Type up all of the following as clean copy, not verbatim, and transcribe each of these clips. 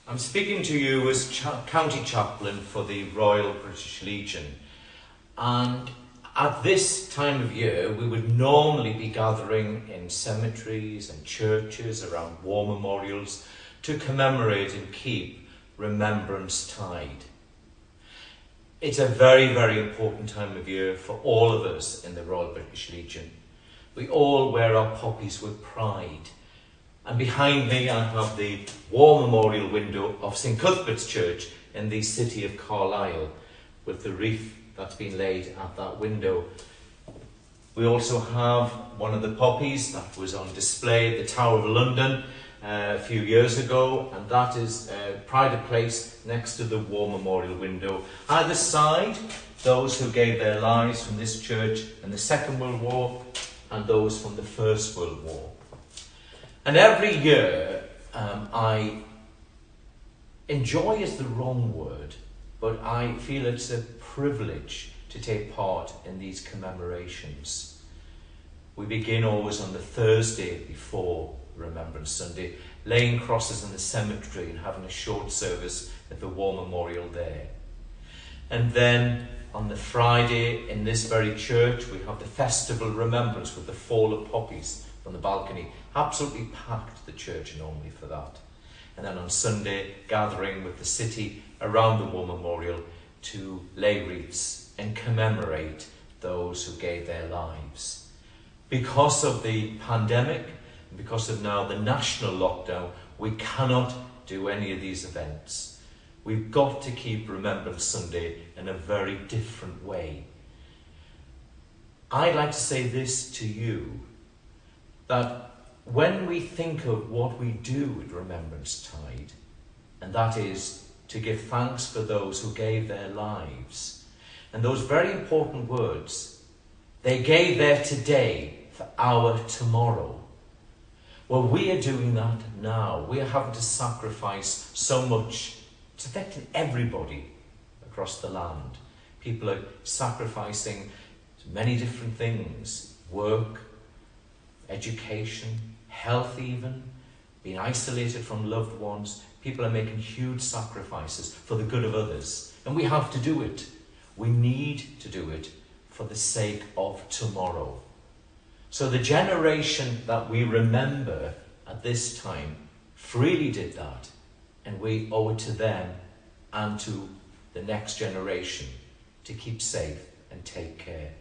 I'm speaking to you as County Chaplain for the Royal British Legion, and at this time of year we would normally be gathering in cemeteries and churches around war memorials to commemorate and keep Remembrance Tide. It's a very, very important time of year for all of us in the Royal British Legion. We all wear our poppies with pride. And behind me I have the war memorial window of St Cuthbert's Church in the city of Carlisle, with the wreath that's been laid at that window. We also have one of the poppies that was on display at the Tower of London a few years ago, and that is pride placed next to the war memorial window. Either side, those who gave their lives from this church in the Second World War and those from the First World War. And every year, I enjoy is the wrong word, but I feel it's a privilege to take part in these commemorations. We begin always on the Thursday before Remembrance Sunday, laying crosses in the cemetery and having a short service at the war memorial there. And then on the Friday in this very church, we have the festival remembrance with the fall of poppies on the balcony. Absolutely packed the church normally for that. And then on Sunday, gathering with the city around the war memorial to lay wreaths and commemorate those who gave their lives. Because of the pandemic, and because of now the national lockdown, we cannot do any of these events. We've got to keep Remembrance Sunday in a very different way. I'd like to say this to you, that when we think of what we do at Remembrance Tide, and that is to give thanks for those who gave their lives, and those very important words, they gave their today for our tomorrow. Well, we are doing that now. We are having to sacrifice so much. It's affecting everybody across the land. People are sacrificing many different things: work, education, health even, being isolated from loved ones. People are making huge sacrifices for the good of others. And we have to do it. We need to do it for the sake of tomorrow. So the generation that we remember at this time freely did that. And we owe it to them and to the next generation to keep safe and take care.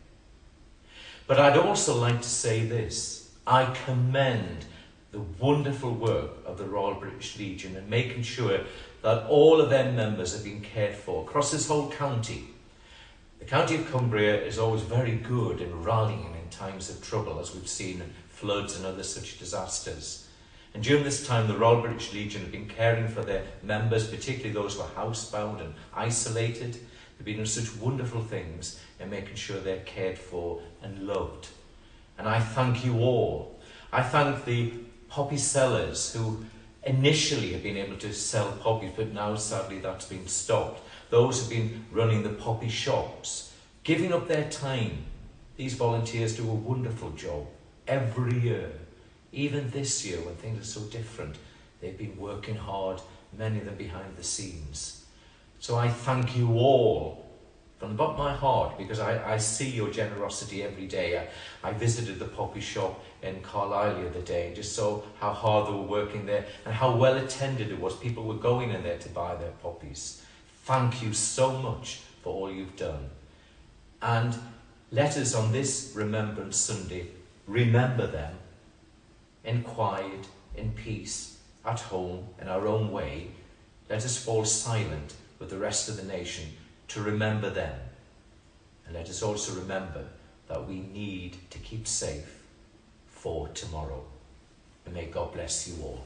But I'd also like to say this. I commend the wonderful work of the Royal British Legion in making sure that all of their members are being cared for across this whole county. The county of Cumbria is always very good in rallying in times of trouble, as we've seen in floods and other such disasters. And during this time, the Royal British Legion have been caring for their members, particularly those who are housebound and isolated. They've been doing such wonderful things in making sure they're cared for and loved. And I thank you all. I thank the poppy sellers who initially have been able to sell poppies, but now sadly that's been stopped. Those who've been running the poppy shops, giving up their time. These volunteers do a wonderful job every year. Even this year, when things are so different, they've been working hard, many of them behind the scenes. So I thank you all from the bottom of my heart, because I see your generosity every day. I visited the poppy shop in Carlisle the other day and just saw how hard they were working there and how well attended it was. People were going in there to buy their poppies. Thank you so much for all you've done. And let us on this Remembrance Sunday remember them in quiet, in peace, at home, in our own way. Let us fall silent with the rest of the nation to remember them. And let us also remember that we need to keep safe for tomorrow. And may God bless you all.